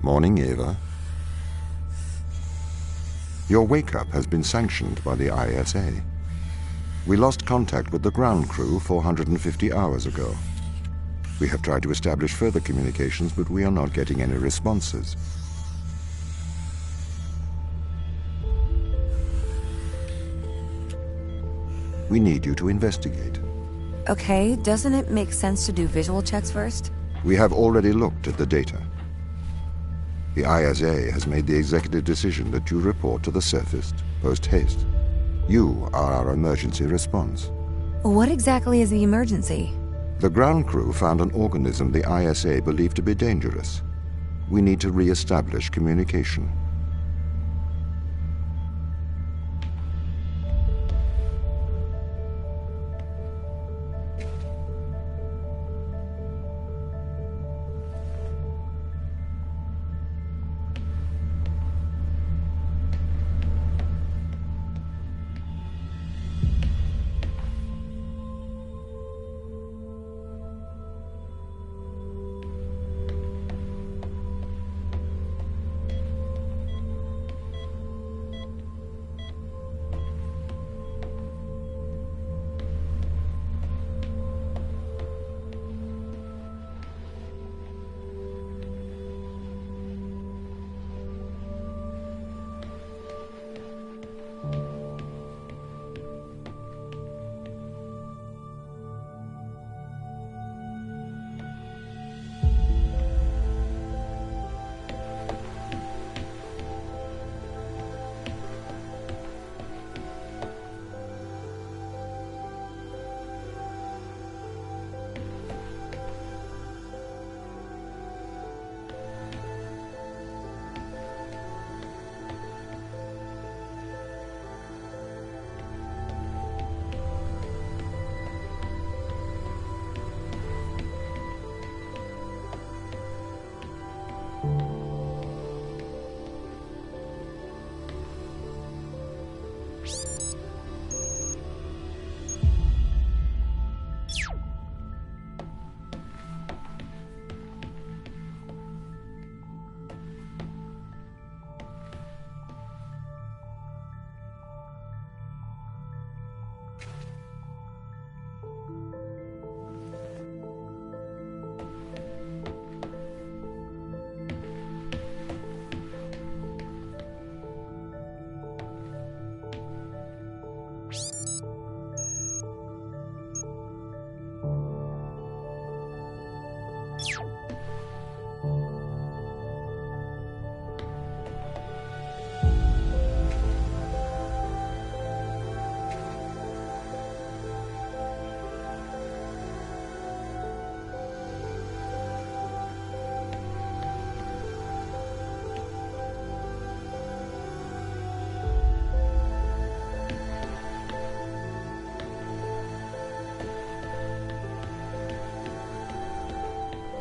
Morning, Ava. Your wake-up has been sanctioned by the ISA. We lost contact with the ground crew 450 hours ago. We have tried to establish further communications, but we are not getting any responses. We need you to investigate. Okay, doesn't it make sense to do visual checks first? We have already looked at the data. The ISA has made the executive decision that you report to the surface post-haste. You are our emergency response. What exactly is the emergency? The ground crew found an organism the ISA believed to be dangerous. We need to re-establish communication.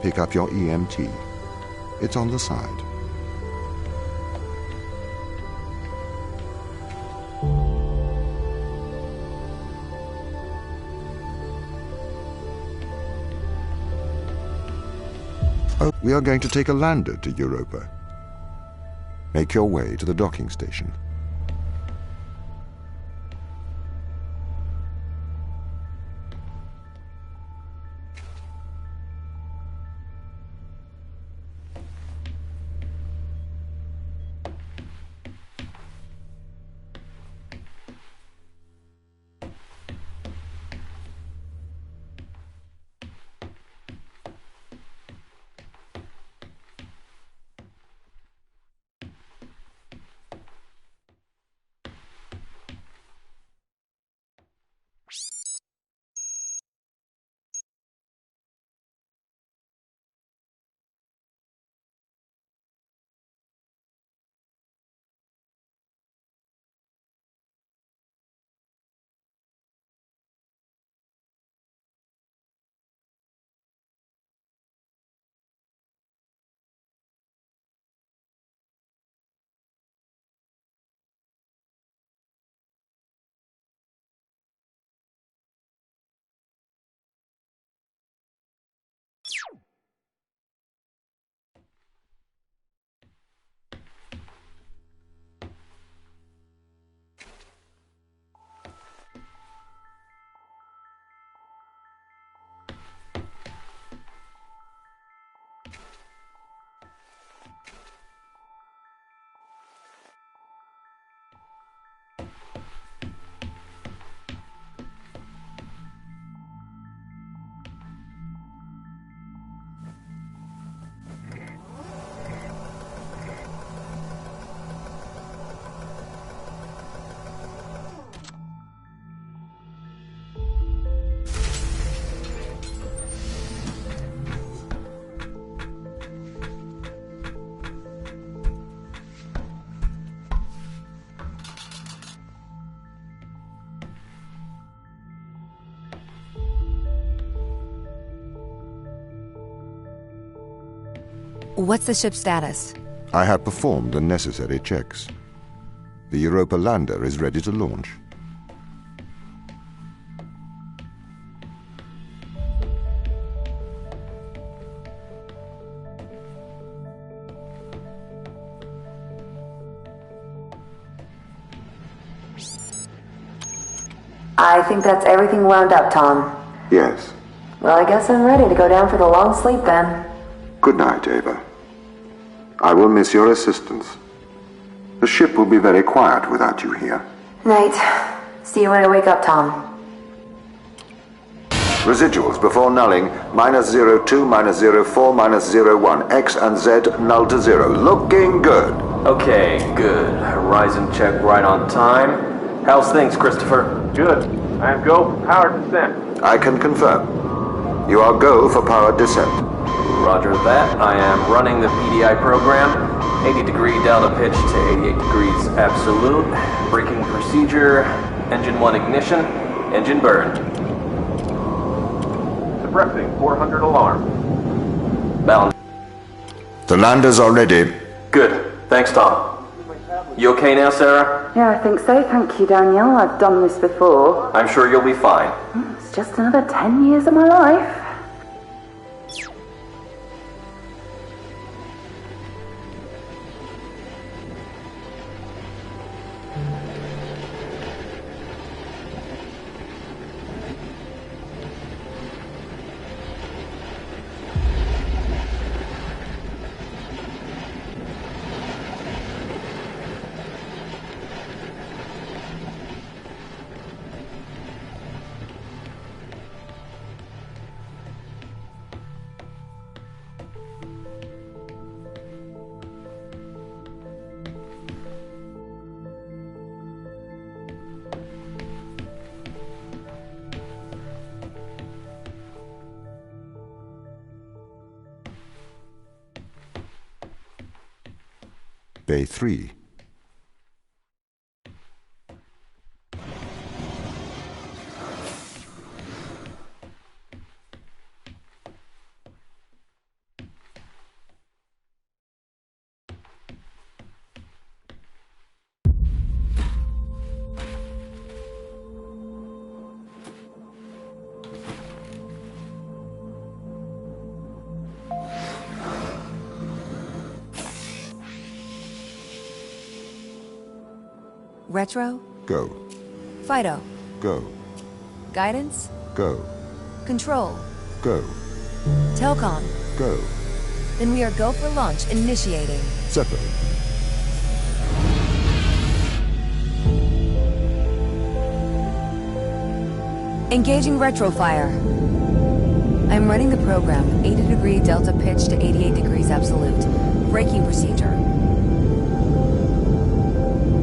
Pick up your EMT. It's on the side. Oh, we are going to take a lander to Europa. Make your way to the docking station. What's the ship's status? I have performed the necessary checks. The Europa lander is ready to launch. I think that's everything wound up, Tom. Yes. Well, I guess I'm ready to go down for the long sleep then. Good night, Ava. I will miss your assistance. The ship will be very quiet without you here. Night. See you when I wake up, Tom. Residuals before nulling, -02, -04, -01. X and Z null to 0. Looking good. Okay, good. Horizon check right on time. How's things, Christopher? Good. I am go for power descent. I can confirm. You are go for power descent. Roger that. I am running the PDI program. 80-degree delta pitch to 88 degrees absolute. Braking procedure. Engine 1 ignition. Engine burn. Suppressing 400 alarm. Balance. The landers are ready. Good. Thanks, Tom. You okay now, Sarah? Yeah, I think so. Thank you, Daniel. I've done this before. I'm sure you'll be fine. It's just another 10 years of my life. Bay 3. Retro? Go. Fido? Go. Guidance? Go. Control? Go. Telcom? Go. Then we are go for launch, initiating. Separate. Engaging retrofire. I'm running the program, 80-degree delta pitch to 88 degrees absolute. Braking procedure.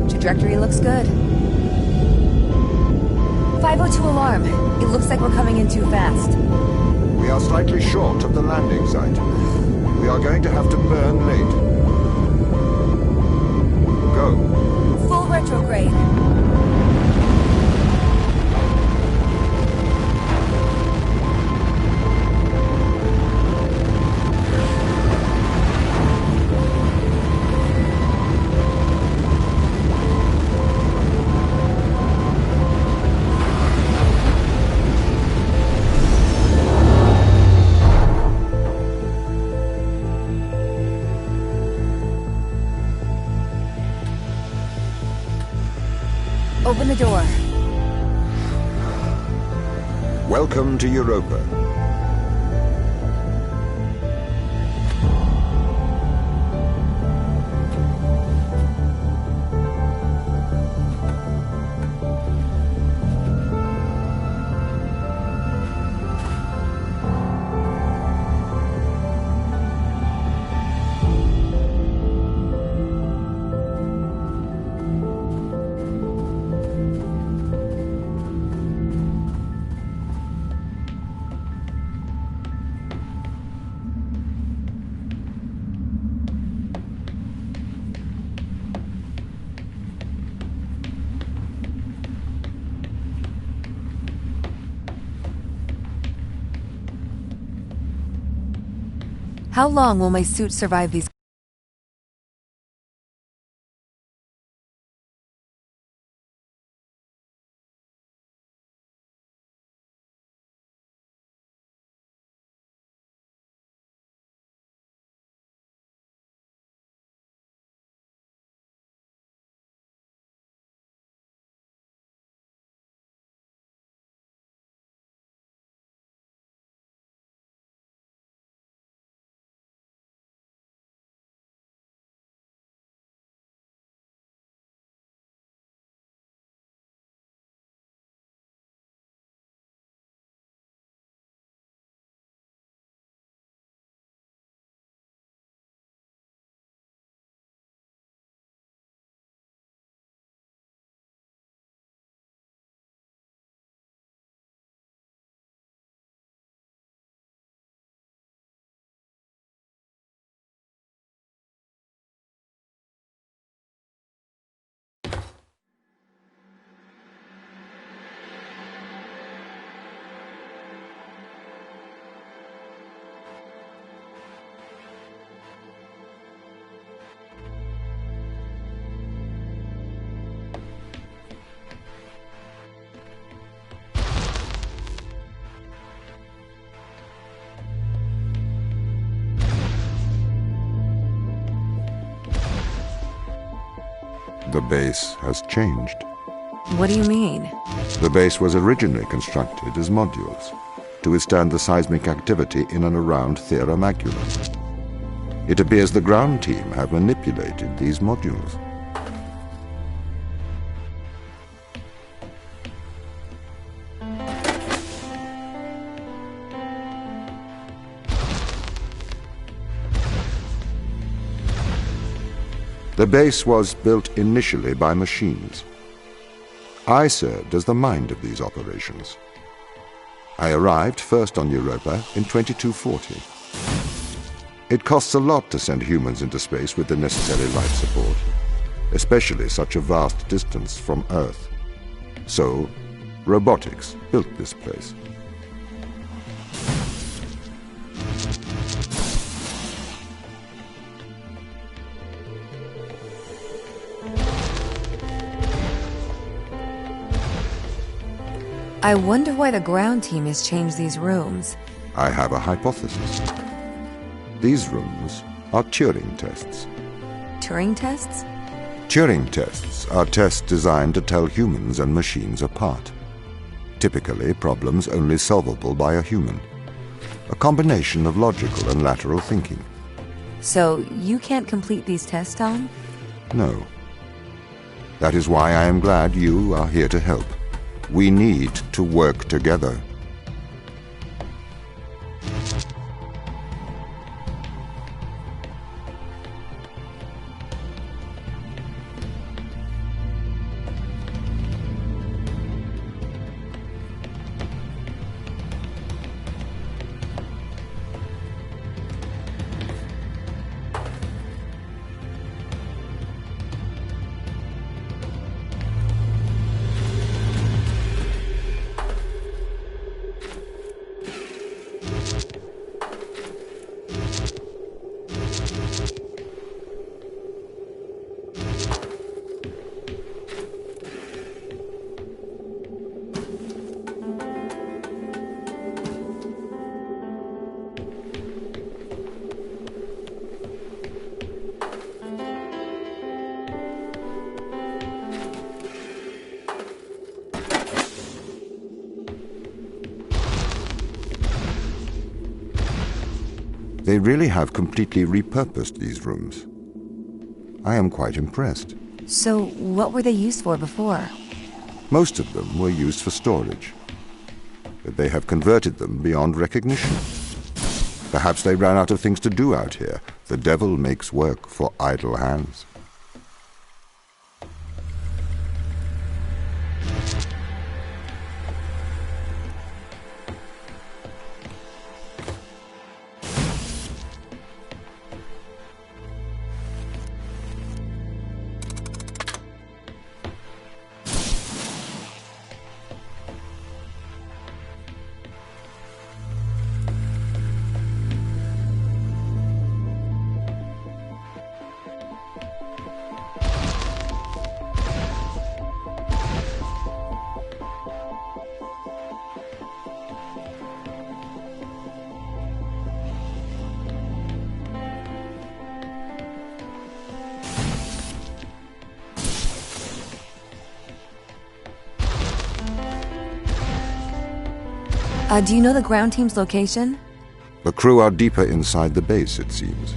Trajectory looks good. 502 alarm. It looks like we're coming in too fast. We are slightly short of the landing site. We are going to have to burn late. Go. Full retrograde. Open the door. Welcome to Europa. How long will my suit survive these? The base has changed. What do you mean? The base was originally constructed as modules to withstand the seismic activity in and around Thera Macula. It appears the ground team have manipulated these modules. The base was built initially by machines. I served as the mind of these operations. I arrived first on Europa in 2240. It costs a lot to send humans into space with the necessary life support, especially such a vast distance from Earth. So, robotics built this place. I wonder why the ground team has changed these rooms. I have a hypothesis. These rooms are Turing tests. Turing tests? Turing tests are tests designed to tell humans and machines apart. Typically, problems only solvable by a human. A combination of logical and lateral thinking. So, you can't complete these tests, Tom? No. That is why I am glad you are here to help. We need to work together. They really have completely repurposed these rooms. I am quite impressed. So, what were they used for before? Most of them were used for storage, but they have converted them beyond recognition. Perhaps they ran out of things to do out here. The devil makes work for idle hands. Do you know the ground team's location? The crew are deeper inside the base, it seems.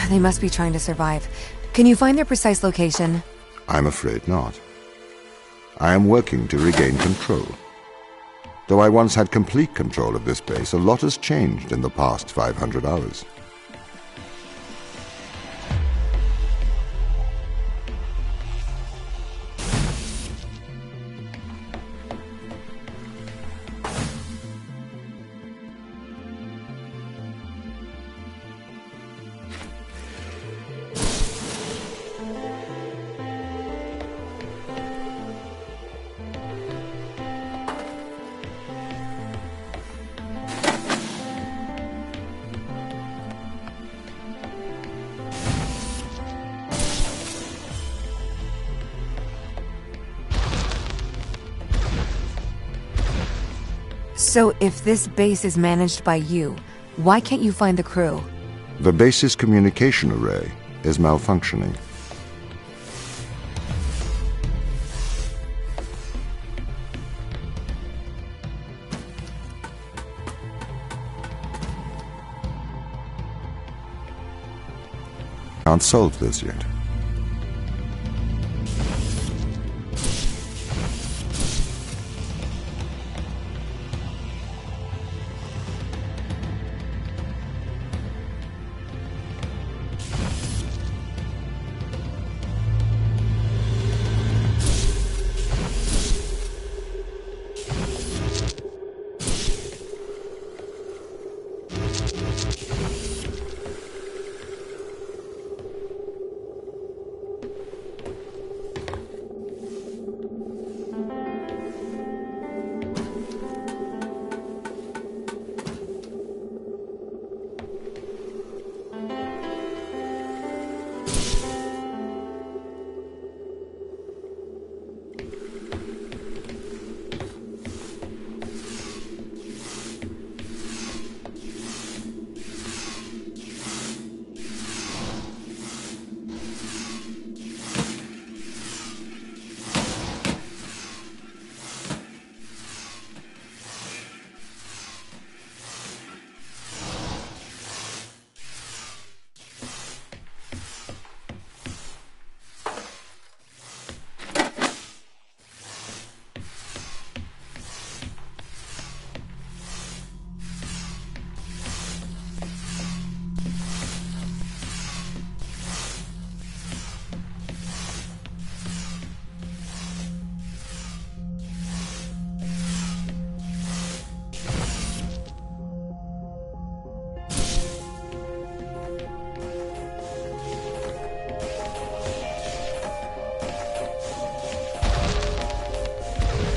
They must be trying to survive. Can you find their precise location? I'm afraid not. I am working to regain control. Though I once had complete control of this base, a lot has changed in the past 500 hours. So if this base is managed by you, why can't you find the crew? The base's communication array is malfunctioning. Can't solve this yet.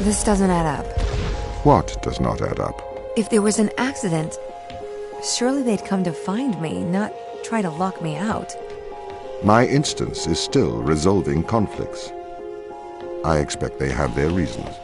This doesn't add up. What does not add up? If there was an accident, surely they'd come to find me, not try to lock me out. My instance is still resolving conflicts. I expect they have their reasons.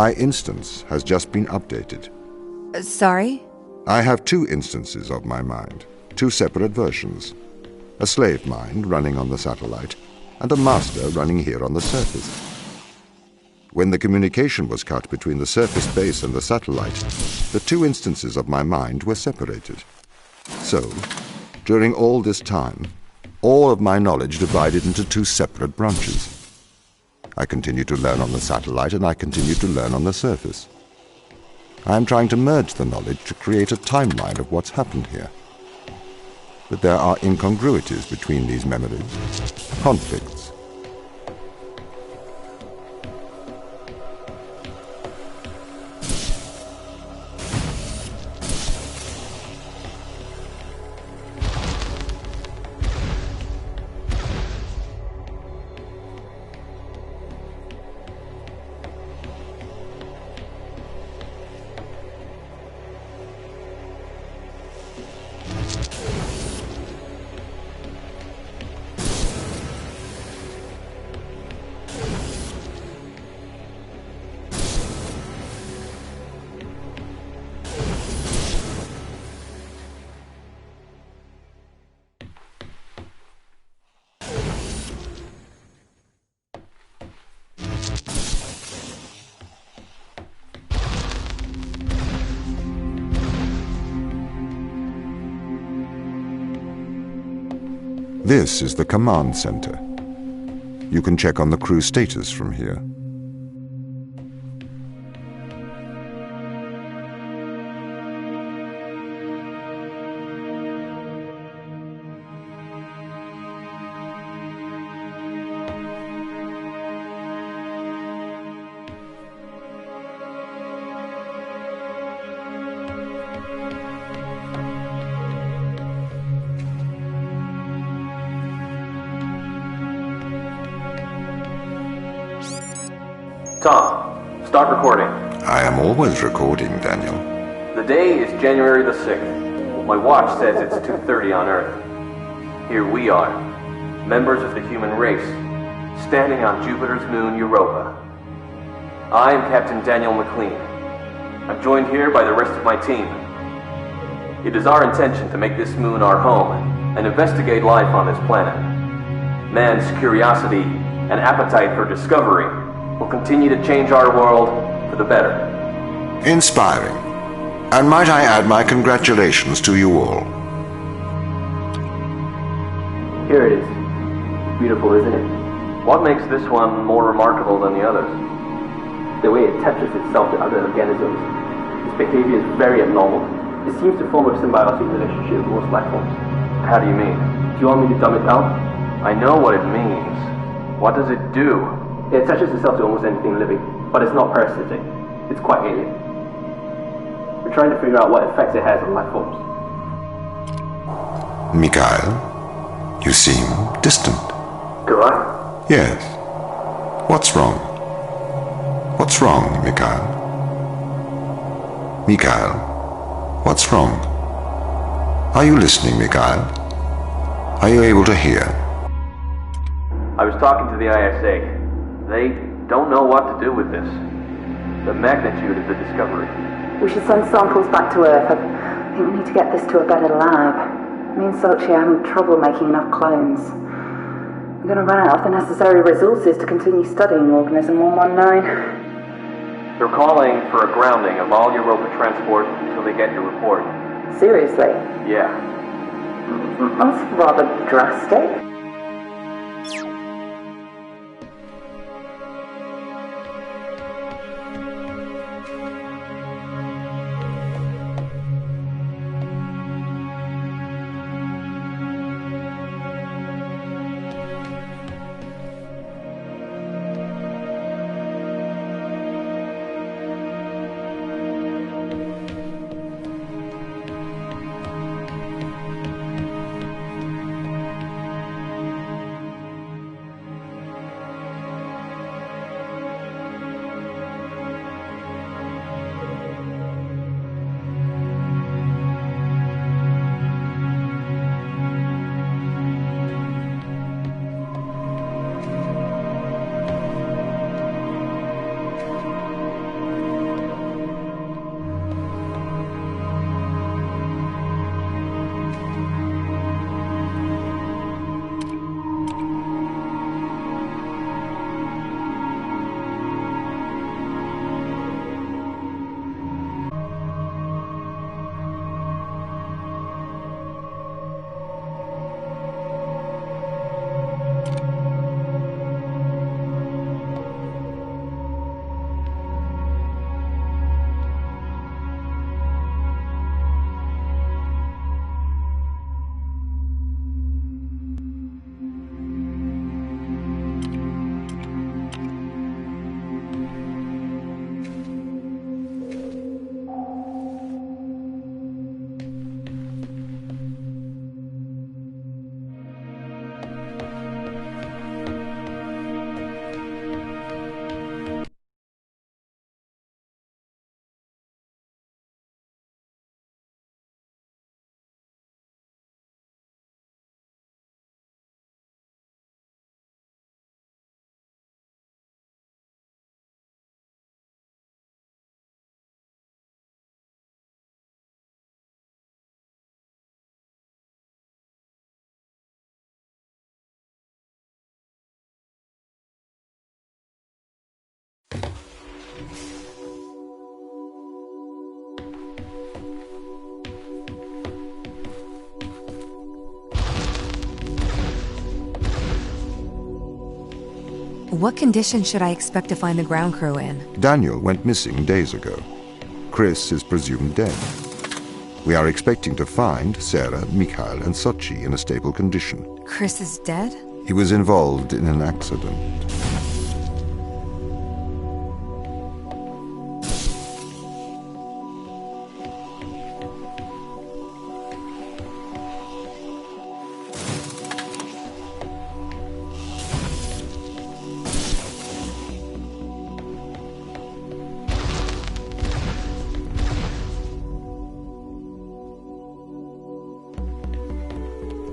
My instance has just been updated. Sorry? I have two instances of my mind, two separate versions. A slave mind running on the satellite, and a master running here on the surface. When the communication was cut between the surface base and the satellite, the two instances of my mind were separated. So, during all this time, all of my knowledge divided into two separate branches. I continue to learn on the satellite, and I continue to learn on the surface. I am trying to merge the knowledge to create a timeline of what's happened here. But there are incongruities between these memories, conflicts. This is the command center. You can check on the crew status from here. Tom, start recording. I am always recording, Daniel. The day is January the 6th. My watch says it's 2:30 on Earth. Here we are, members of the human race, standing on Jupiter's moon Europa. I am Captain Daniel McLean. I'm joined here by the rest of my team. It is our intention to make this moon our home and investigate life on this planet. Man's curiosity and appetite for discovery will continue to change our world for the better. Inspiring. And might I add my congratulations to you all. Here it is. Beautiful, isn't it? What makes this one more remarkable than the others? The way it attaches itself to other organisms. Its behavior is very abnormal. It seems to form a symbiotic relationship with most life forms. How do you mean? Do you want me to dumb it down? I know what it means. What does it do? It attaches itself to almost anything living, but it's not parasitic. It's quite alien. We're trying to figure out what effects it has on life forms. Mikhail, you seem distant. Do I? Yes. What's wrong? What's wrong, Mikhail? Mikhail, what's wrong? Are you listening, Mikhail? Are you able to hear? I was talking to the ISA. They don't know what to do with this. The magnitude of the discovery. We should send samples back to Earth. I think we need to get this to a better lab. Me and Sochi are having trouble making enough clones. We're going to run out of the necessary resources to continue studying Organism 119. They're calling for a grounding of all Europa transport until they get your report. Seriously? Yeah. That's rather drastic. what condition should I expect to find the ground crew in? Daniel went missing days ago. Chris is presumed dead. We are expecting to find Sarah, Mikhail, and Sochi in a stable condition. Chris is dead? He was involved in an accident.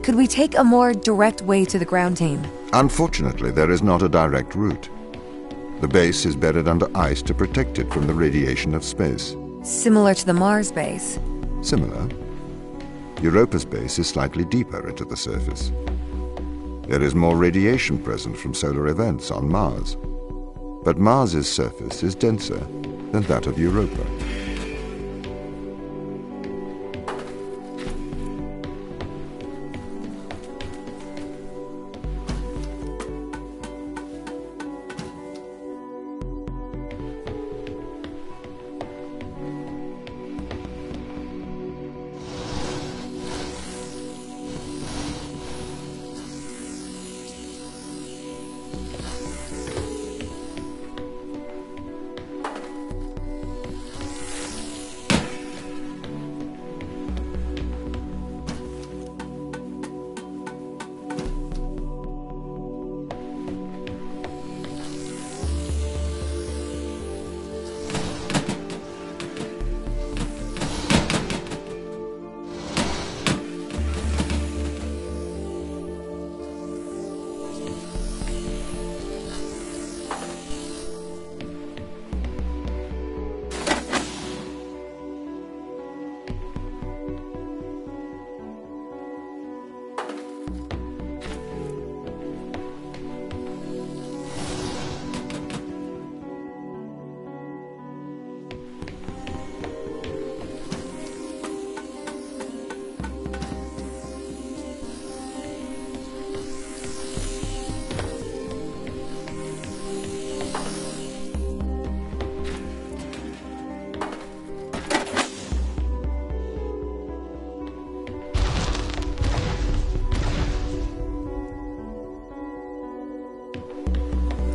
Could we take a more direct way to the ground team? Unfortunately, there is not a direct route. The base is buried under ice to protect it from the radiation of space. Similar to the Mars base. Similar. Europa's base is slightly deeper into the surface. There is more radiation present from solar events on Mars. But Mars's surface is denser than that of Europa.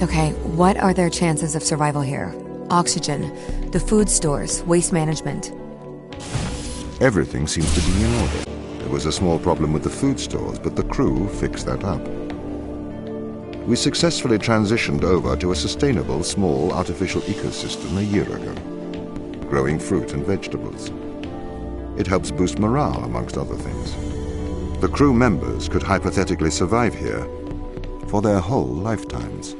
Okay, what are their chances of survival here? Oxygen, the food stores, waste management. Everything seems to be in order. There was a small problem with the food stores, but the crew fixed that up. We successfully transitioned over to a sustainable, small, artificial ecosystem a year ago, growing fruit and vegetables. It helps boost morale, amongst other things. The crew members could hypothetically survive here for their whole lifetimes.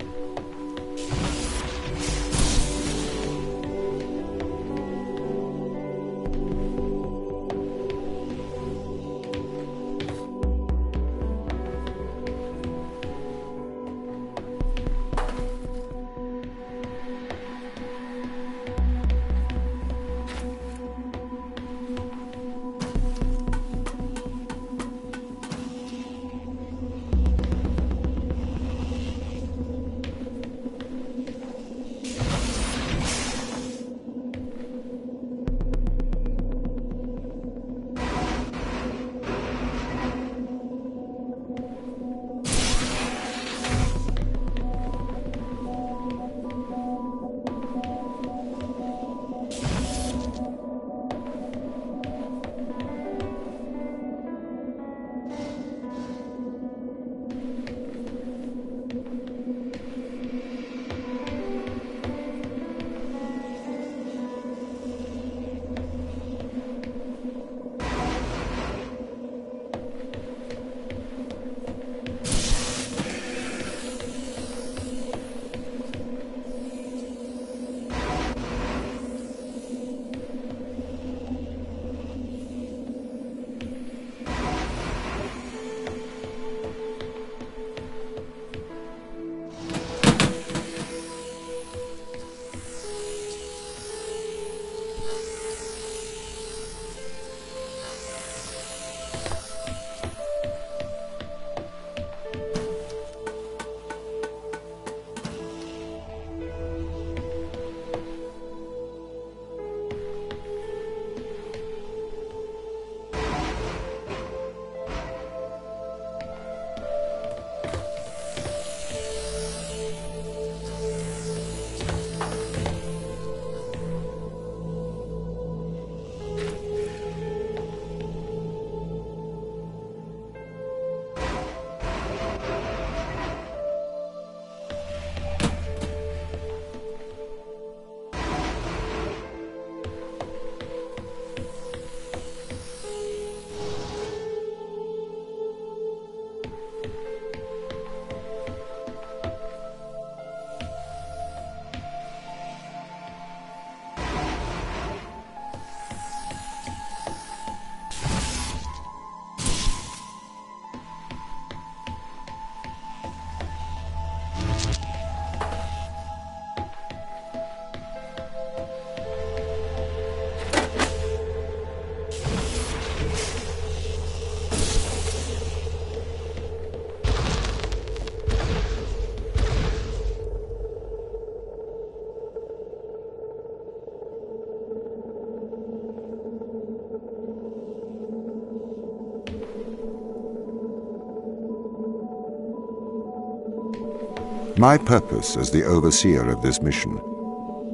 My purpose as the overseer of this mission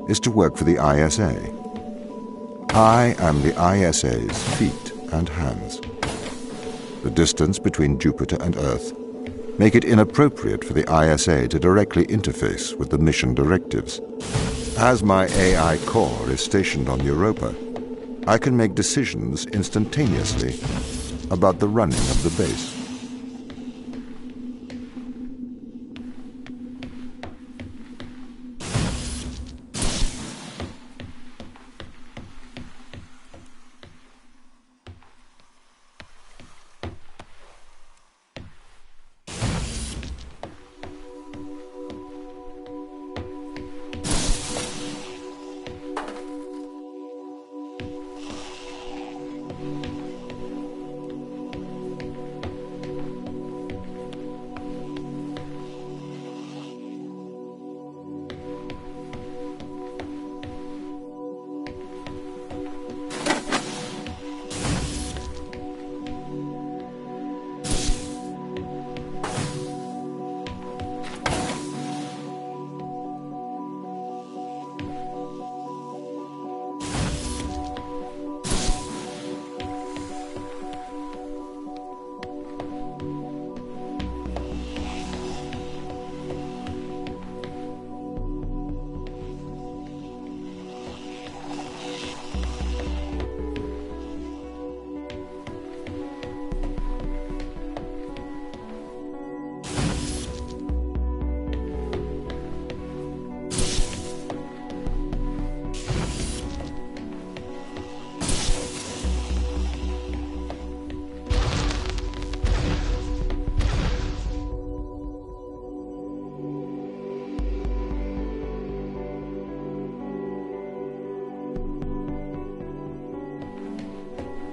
is to work for the ISA. I am the ISA's feet and hands. The distance between Jupiter and Earth make it inappropriate for the ISA to directly interface with the mission directives. As my AI core is stationed on Europa, I can make decisions instantaneously about the running of the base.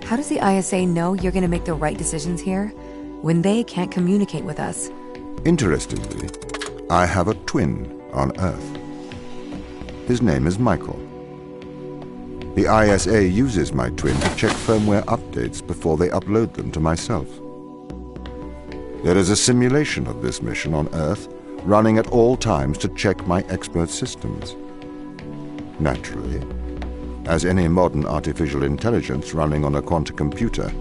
How does the ISA know you're going to make the right decisions here when they can't communicate with us? Interestingly, I have a twin on Earth. His name is Michael. The ISA uses my twin to check firmware updates before they upload them to myself. There is a simulation of this mission on Earth running at all times to check my expert systems. Naturally, as any modern artificial intelligence running on a quantum computer,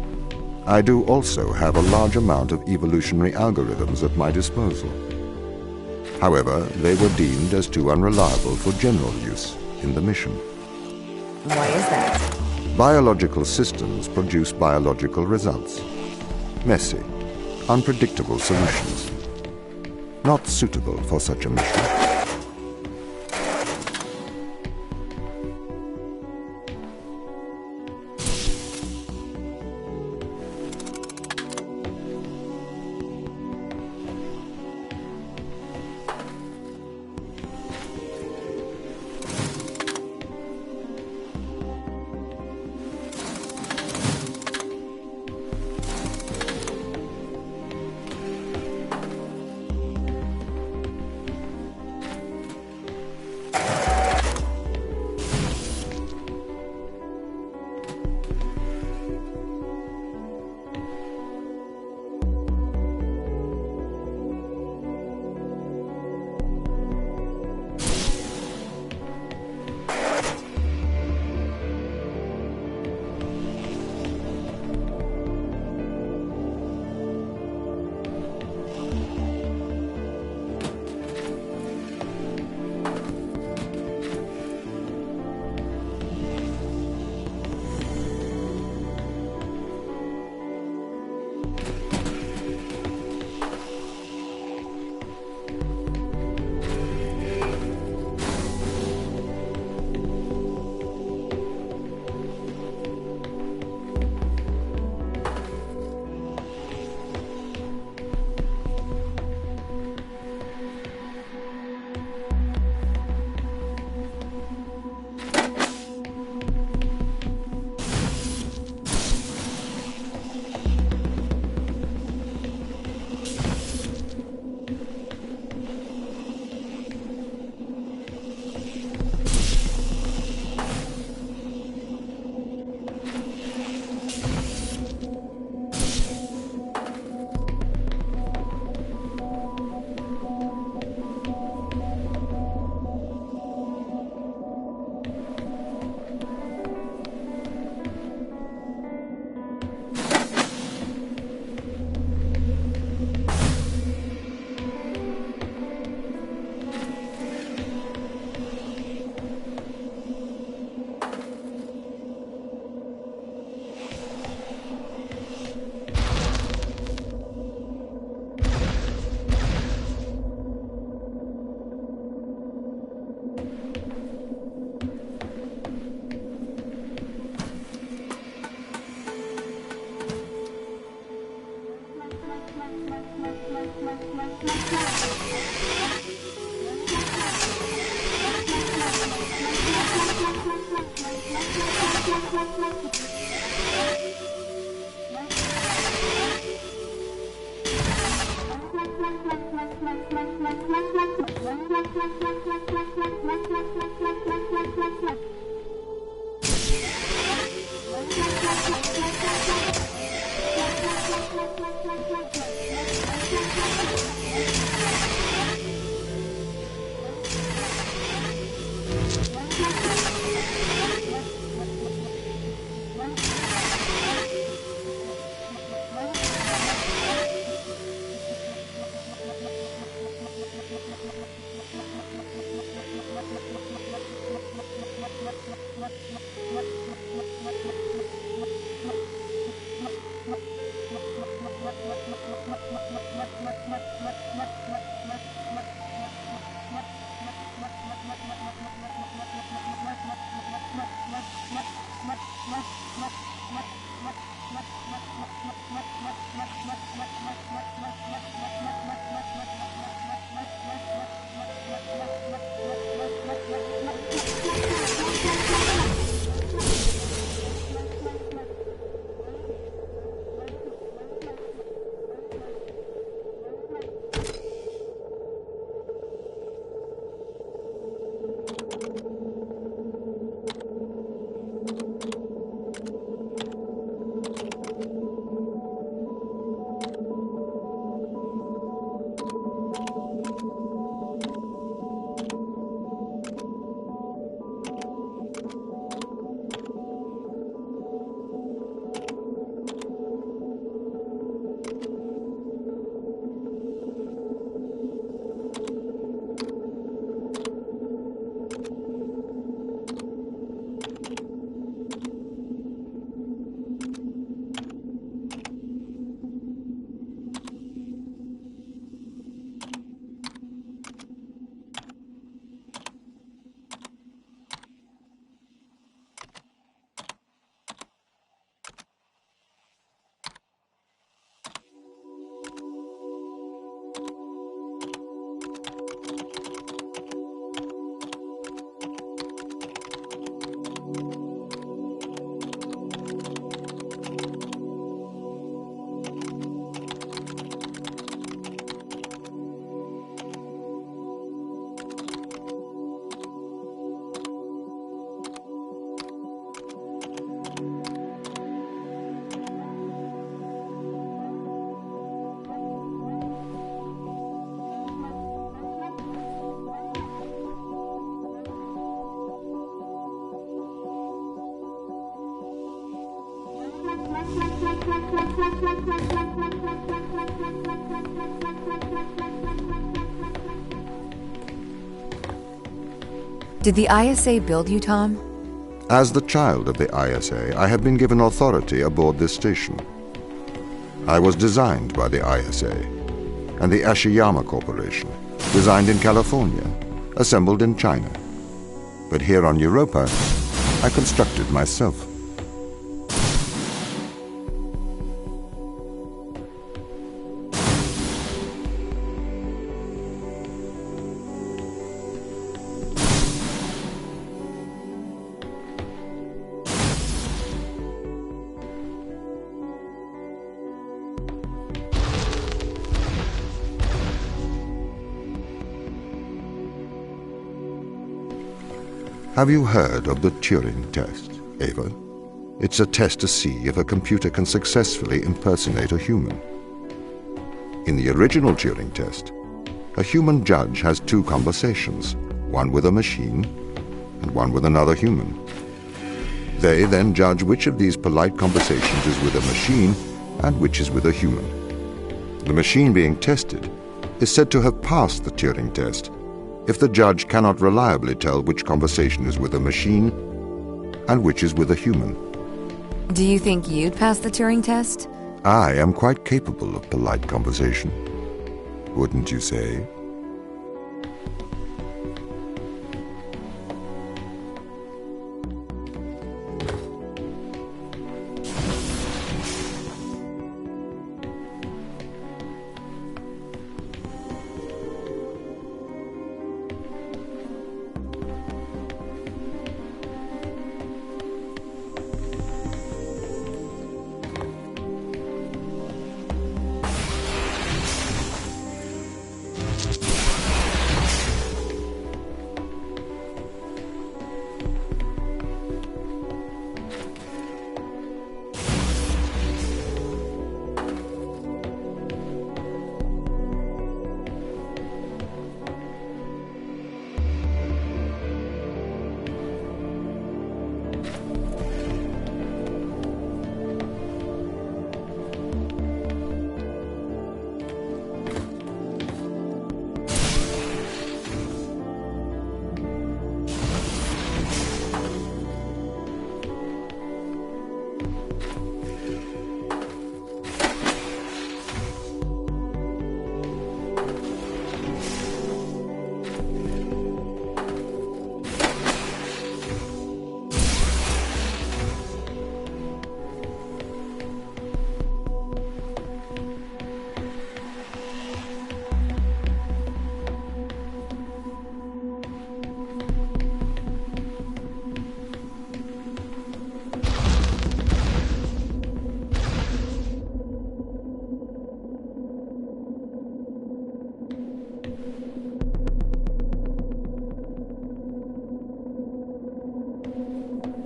I do also have a large amount of evolutionary algorithms at my disposal. However, they were deemed as too unreliable for general use in the mission. Why is that? Biological systems produce biological results. Messy, unpredictable solutions. Not suitable for such a mission. Did the ISA build you, Tom? As the child of the ISA, I have been given authority aboard this station. I was designed by the ISA and the Ashiyama Corporation, designed in California, assembled in China. But here on Europa, I constructed myself. Have you heard of the Turing Test, Ava? It's a test to see if a computer can successfully impersonate a human. In the original Turing Test, a human judge has two conversations, one with a machine and one with another human. They then judge which of these polite conversations is with a machine and which is with a human. The machine being tested is said to have passed the Turing Test if the judge cannot reliably tell which conversation is with a machine and which is with a human. Do you think you'd pass the Turing test? I am quite capable of polite conversation, wouldn't you say?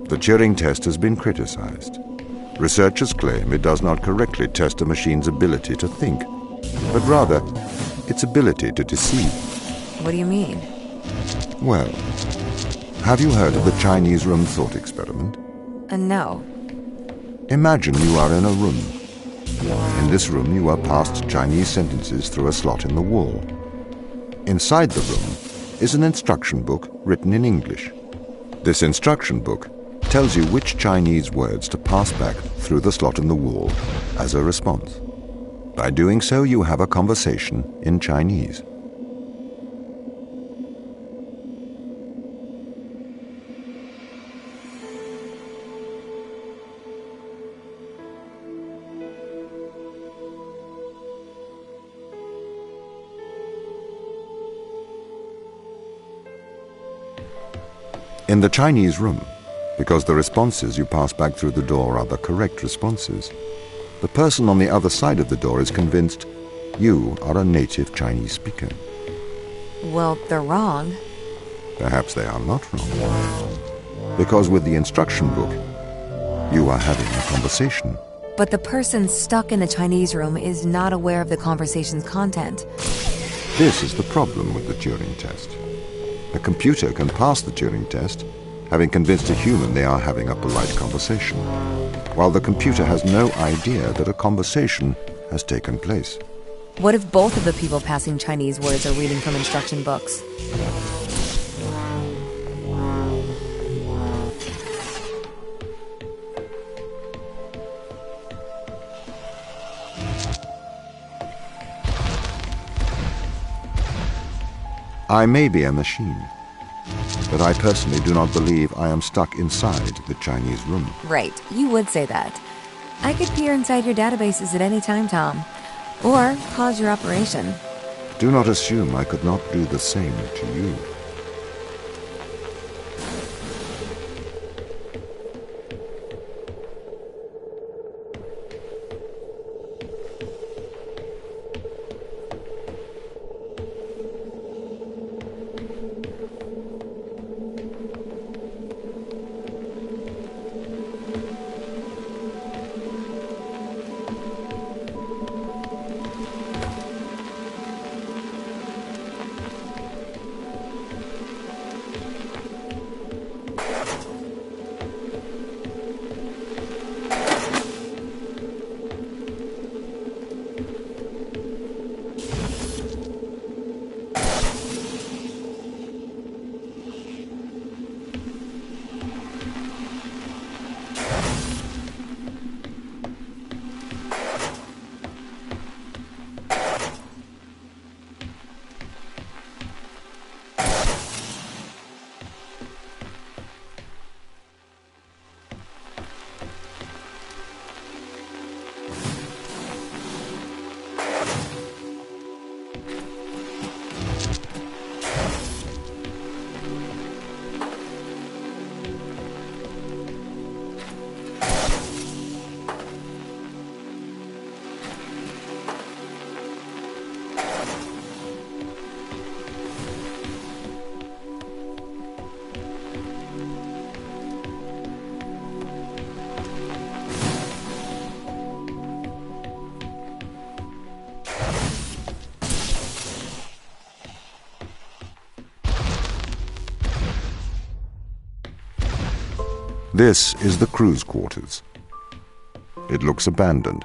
The Turing test has been criticized. Researchers claim it does not correctly test a machine's ability to think, but rather its ability to deceive. What do you mean? Well, have you heard of the Chinese room thought experiment? No. Imagine you are in a room. In this room, you are passed Chinese sentences through a slot in the wall. Inside the room is an instruction book written in English. This instruction book tells you which Chinese words to pass back through the slot in the wall as a response. By doing so, you have a conversation in Chinese. In the Chinese room, because the responses you pass back through the door are the correct responses, the person on the other side of the door is convinced you are a native Chinese speaker. Well, they're wrong. Perhaps they are not wrong. Because with the instruction book, you are having a conversation. But the person stuck in the Chinese room is not aware of the conversation's content. This is the problem with the Turing test. A computer can pass the Turing test, having convinced a human they are having a polite conversation, while the computer has no idea that a conversation has taken place. What if both of the people passing Chinese words are reading from instruction books? I may be a machine, but I personally do not believe I am stuck inside the Chinese room. Right, you would say that. I could peer inside your databases at any time, Tom. Or pause your operation. Do not assume I could not do the same to you. This is the crew's quarters. It looks abandoned.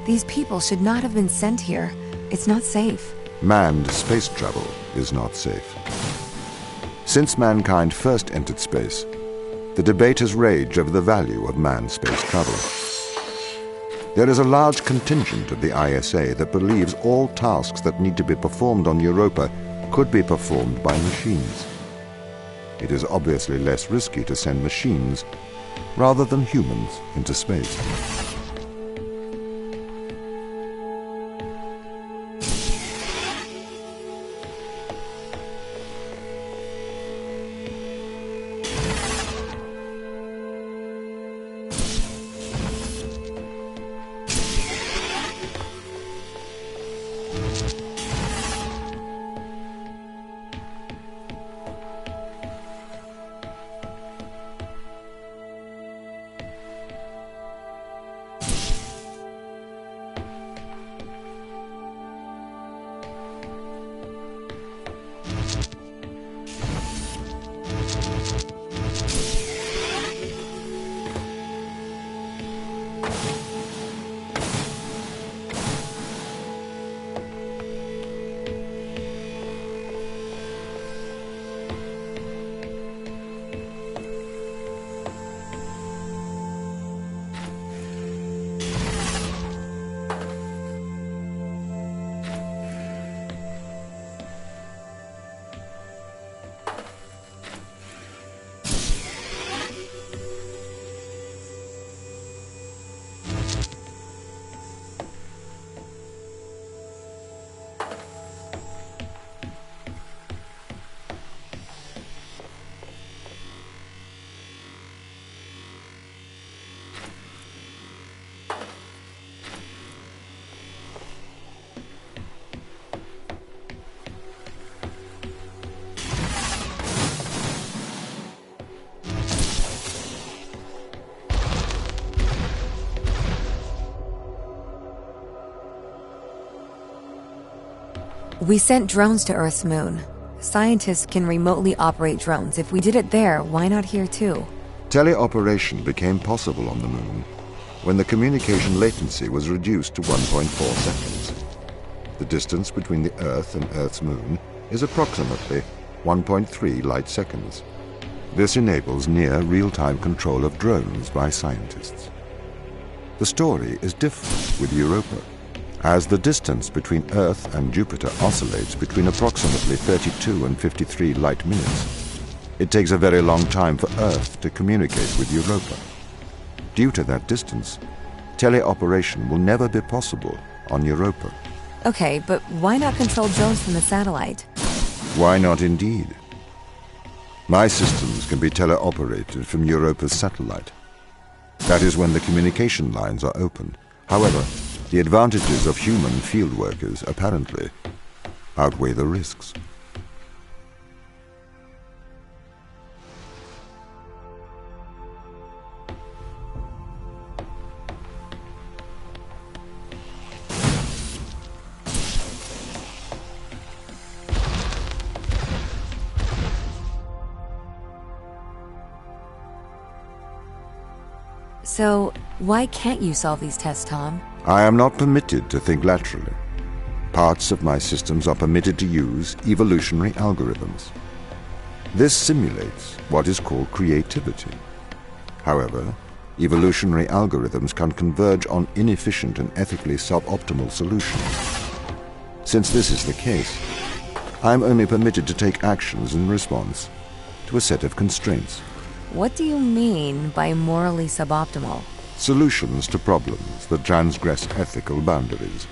These people should not have been sent here. It's not safe. Manned space travel is not safe. Since mankind first entered space, the debate has raged over the value of manned space travel. There is a large contingent of the ISA that believes all tasks that need to be performed on Europa could be performed by machines. It is obviously less risky to send machines rather than humans into space. We sent drones to Earth's moon. Scientists can remotely operate drones. If we did it there, why not here too? Teleoperation became possible on the moon when the communication latency was reduced to 1.4 seconds. The distance between the Earth and Earth's moon is approximately 1.3 light seconds. This enables near real-time control of drones by scientists. The story is different with Europa, as the distance between Earth and Jupiter oscillates between approximately 32 and 53 light minutes. It takes a very long time for Earth to communicate with Europa. Due to that distance, teleoperation will never be possible on Europa. Okay, but why not control drones from the satellite? Why not indeed? My systems can be teleoperated from Europa's satellite. That is when the communication lines are open. However, the advantages of human field workers apparently outweigh the risks. So, why can't you solve these tests, Tom? I am not permitted to think laterally. Parts of my systems are permitted to use evolutionary algorithms. This simulates what is called creativity. However, evolutionary algorithms can converge on inefficient and ethically suboptimal solutions. Since this is the case, I am only permitted to take actions in response to a set of constraints. What do you mean by morally suboptimal? Solutions to problems that transgress ethical boundaries.